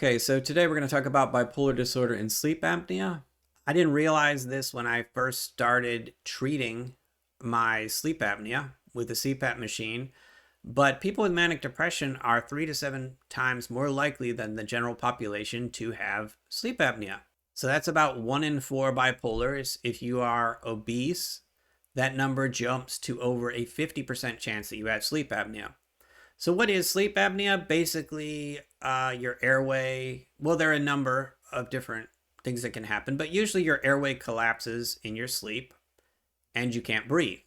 Okay, so today we're going to talk about bipolar disorder and sleep apnea. I didn't realize this when I first started treating my sleep apnea with the CPAP machine, but people with manic depression are 3 to 7 times more likely than the general population to have sleep apnea. So that's about 1 in 4 bipolars. If you are obese, that number jumps to over a 50% chance that you have sleep apnea. So, what is sleep apnea? Basically, your airway. Well, there are a number of different things that can happen, but usually your airway collapses in your sleep and you can't breathe.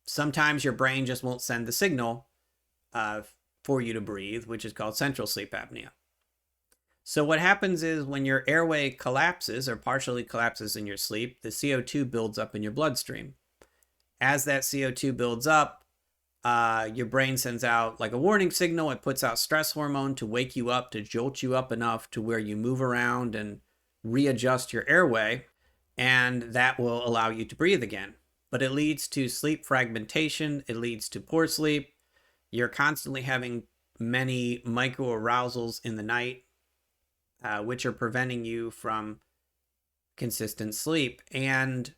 Sometimes your brain just won't send the signal uh, for you to breathe, which is called central sleep apnea. So, what happens is when your airway collapses or partially collapses in your sleep, the CO2 builds up in your bloodstream. As that CO2 builds up, your brain sends out like a warning signal. It puts out stress hormone to wake you up, to jolt you up enough to where you move around and readjust your airway, and that will allow you to breathe again. But it leads to sleep fragmentation. It leads to poor sleep. You're constantly having many micro arousals in the night, which are preventing you from consistent sleep. And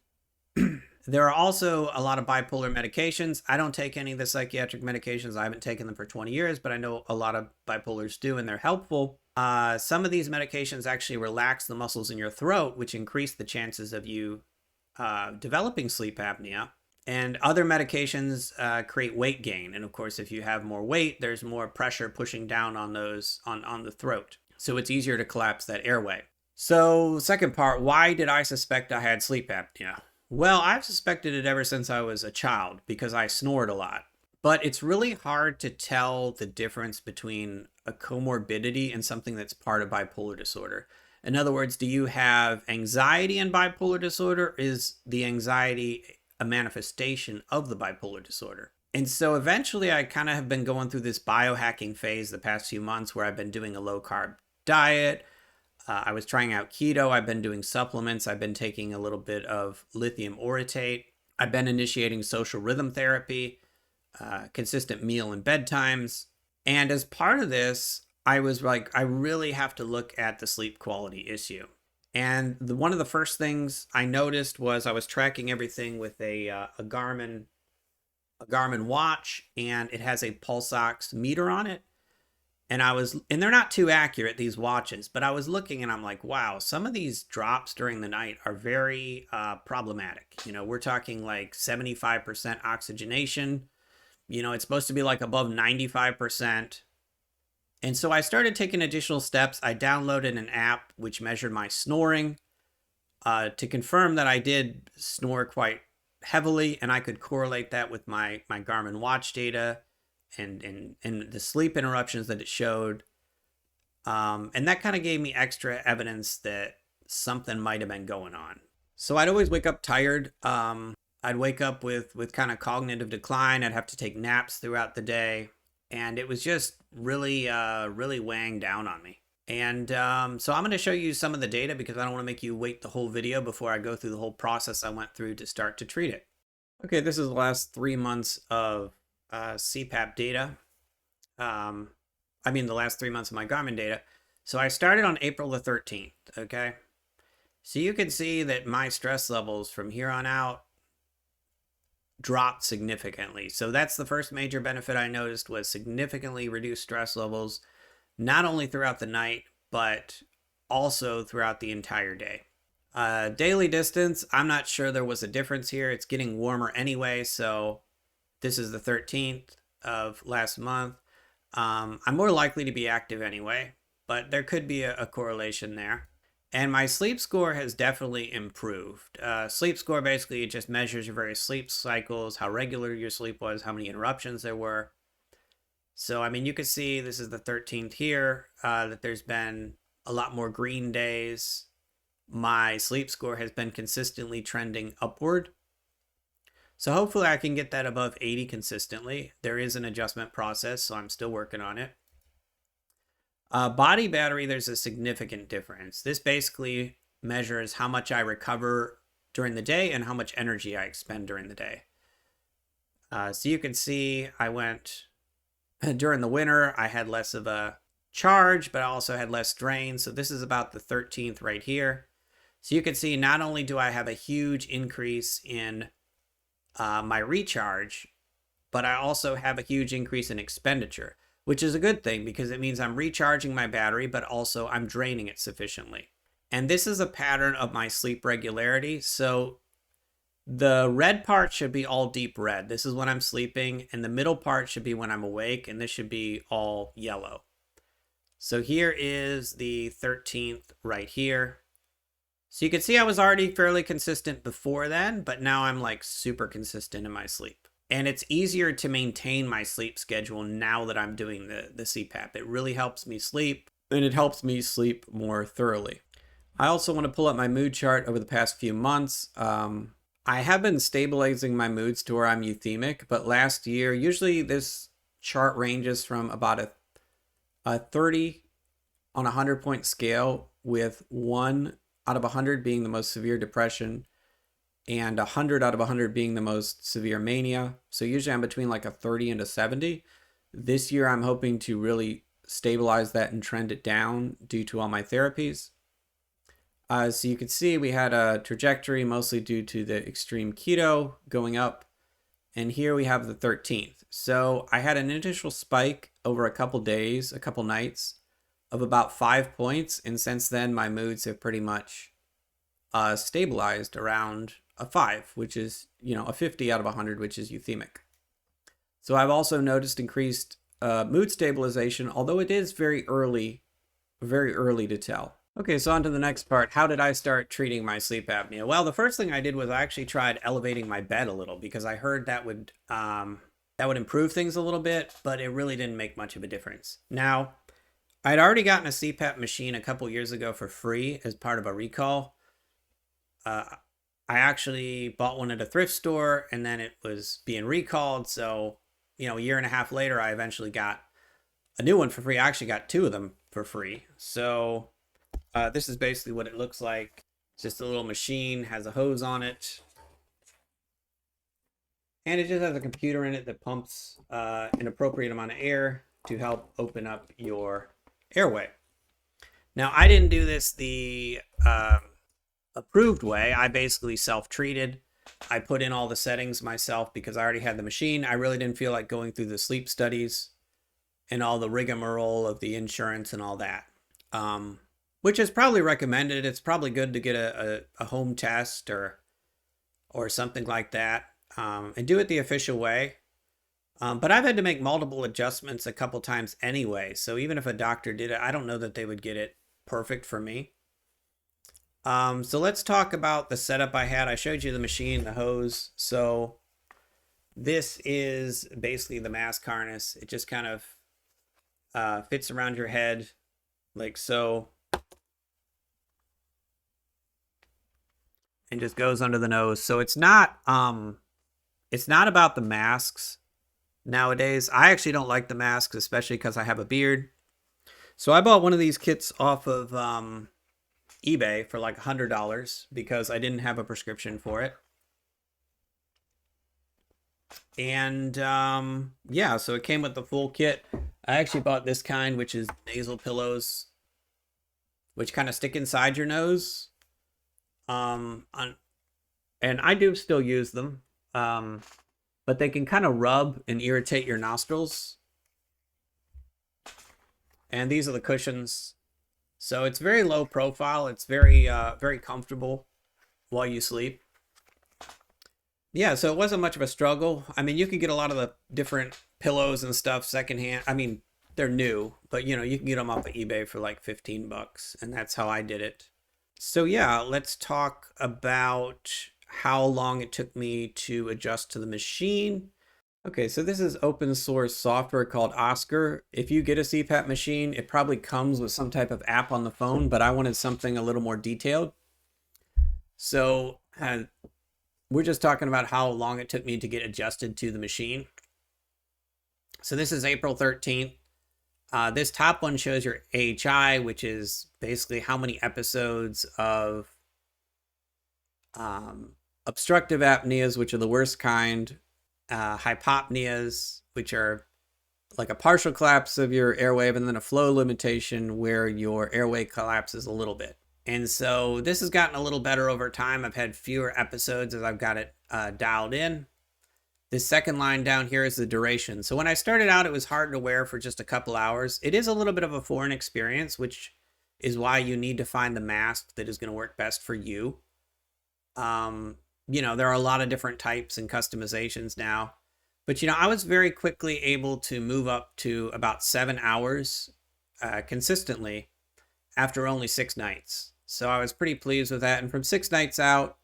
there are also a lot of bipolar medications. I don't take any of the psychiatric medications. I haven't taken them for 20 years, but I know a lot of bipolars do, and they're helpful. Some of these medications actually relax the muscles in your throat, which increase the chances of you developing sleep apnea. And other medications create weight gain. And of course, if you have more weight, there's more pressure pushing down on those on the throat. So it's easier to collapse that airway. So, second part, why did I suspect I had sleep apnea? Well, I've suspected it ever since I was a child because I snored a lot. But it's really hard to tell the difference between a comorbidity and something that's part of bipolar disorder. In other words, do you have anxiety in bipolar disorder? Or is the anxiety a manifestation of the bipolar disorder? And so eventually I kind of have been going through this biohacking phase the past few months where I've been doing a low carb diet. I was trying out keto. I've been doing supplements. I've been taking a little bit of lithium orotate. I've been initiating social rhythm therapy, consistent meal and bedtimes. And as part of this, I was like, I really have to look at the sleep quality issue. And one of the first things I noticed was I was tracking everything with a Garmin watch, and it has a pulse ox meter on it. And they're not too accurate, these watches, but I was looking and I'm like, wow, some of these drops during the night are very problematic. We're talking like 75% oxygenation. It's supposed to be like above 95%. And so I started taking additional steps. I downloaded an app which measured my snoring to confirm that I did snore quite heavily, and I could correlate that with my Garmin watch data and the sleep interruptions that it showed. And that kind of gave me extra evidence that something might have been going on. So I'd always wake up tired. I'd wake up with kind of cognitive decline. I'd have to take naps throughout the day. And it was just really weighing down on me. And so I'm going to show you some of the data because I don't want to make you wait the whole video before I go through the whole process I went through to start to treat it. Okay, this is the last 3 months of CPAP data. The last 3 months of my Garmin data. So I started on April the 13th, okay? So you can see that my stress levels from here on out dropped significantly. So that's the first major benefit I noticed, was significantly reduced stress levels, not only throughout the night, but also throughout the entire day. Daily distance, I'm not sure there was a difference here. It's getting warmer anyway, so this is the 13th of last month. I'm more likely to be active anyway, but there could be a correlation there. And my sleep score has definitely improved. Sleep score basically just measures your various sleep cycles, how regular your sleep was, how many interruptions there were. So, you can see this is the 13th here, that there's been a lot more green days. My sleep score has been consistently trending upward. So hopefully I can get that above 80 consistently. There is an adjustment process, so I'm still working on it. Body battery, there's a significant difference. This basically measures how much I recover during the day and how much energy I expend during the day. So you can see I went, during the winter, I had less of a charge, but I also had less drain. So this is about the 13th right here. So you can see not only do I have a huge increase in my recharge, but I also have a huge increase in expenditure, which is a good thing because it means I'm recharging my battery, but also I'm draining it sufficiently. And this is a pattern of my sleep regularity. So the red part should be all deep red. This is when I'm sleeping, and the middle part should be when I'm awake, and this should be all yellow. So here is the 13th right here. So you can see I was already fairly consistent before then, but now I'm like super consistent in my sleep. And it's easier to maintain my sleep schedule now that I'm doing the CPAP. It really helps me sleep, and it helps me sleep more thoroughly. I also want to pull up my mood chart over the past few months. I have been stabilizing my moods to where I'm euthemic, but last year, usually this chart ranges from about a 30 on a 100-point scale, with 1 out of 100 being the most severe depression and 100 out of 100 being the most severe mania. So usually I'm between like a 30 and a 70. This year I'm hoping to really stabilize that and trend it down due to all my therapies. So you can see we had a trajectory mostly due to the extreme keto going up. And here we have the 13th. So I had an initial spike over a couple days, a couple nights of about 5 points. And since then, my moods have pretty much stabilized around a 5, which is, a 50 out of 100, which is euthemic. So I've also noticed increased mood stabilization, although it is very early to tell. Okay, so on to the next part. How did I start treating my sleep apnea? Well, the first thing I did was I actually tried elevating my bed a little because I heard that would improve things a little bit, but it really didn't make much of a difference. Now, I'd already gotten a CPAP machine a couple years ago for free as part of a recall. I actually bought one at a thrift store, and then it was being recalled. So, a year and a half later, I eventually got a new one for free. I actually got 2 of them for free. So this is basically what it looks like. It's just a little machine, has a hose on it. And it just has a computer in it that pumps an appropriate amount of air to help open up your airway. Now, I didn't do this the approved way. I basically self-treated. I put in all the settings myself because I already had the machine. I really didn't feel like going through the sleep studies and all the rigmarole of the insurance and all that, which is probably recommended. It's probably good to get a home test or something like that, and do it the official way. But I've had to make multiple adjustments a couple times anyway. So even if a doctor did it, I don't know that they would get it perfect for me. So let's talk about the setup I had. I showed you the machine, the hose. So this is basically the mask harness. It just kind of fits around your head like so, and just goes under the nose. So it's not about the masks nowadays. I actually don't like the masks, especially because I have a beard. So I bought one of these kits off of eBay for like $100 because I didn't have a prescription for it. And yeah, so it came with the full kit. I actually bought this kind, which is nasal pillows, which kind of stick inside your nose. And I do still use them, but they can kind of rub and irritate your nostrils. And these are the cushions. So it's very low profile. It's very comfortable while you sleep. Yeah, so it wasn't much of a struggle. I mean, you can get a lot of the different pillows and stuff secondhand. I mean, they're new, but you can get them off of eBay for like $15, and that's how I did it. So yeah, let's talk about how long it took me to adjust to the machine. Okay, so this is open source software called Oscar. If you get a CPAP machine, it probably comes with some type of app on the phone, but I wanted something a little more detailed. So we're just talking about how long it took me to get adjusted to the machine. So this is April 13th. This top one shows your AHI, which is basically how many episodes of obstructive apneas, which are the worst kind, hypopneas, which are like a partial collapse of your airway and then a flow limitation where your airway collapses a little bit. And so this has gotten a little better over time. I've had fewer episodes as I've got it dialed in. This second line down here is the duration. So when I started out, it was hard to wear for just a couple hours. It is a little bit of a foreign experience, which is why you need to find the mask that is going to work best for you. There are a lot of different types and customizations now. But, I was very quickly able to move up to about 7 hours consistently after only 6 nights. So I was pretty pleased with that. And from 6 nights out,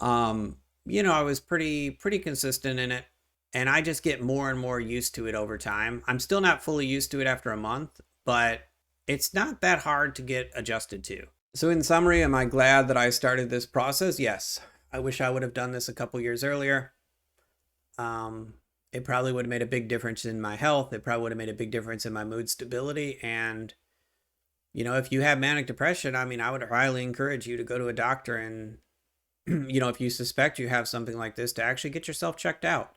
I was pretty consistent in it. And I just get more and more used to it over time. I'm still not fully used to it after a month, but it's not that hard to get adjusted to. So in summary, am I glad that I started this process? Yes. I wish I would have done this a couple years earlier. It probably would have made a big difference in my health. It probably would have made a big difference in my mood stability. And, if you have manic depression, I would highly encourage you to go to a doctor and, if you suspect you have something like this, to actually get yourself checked out.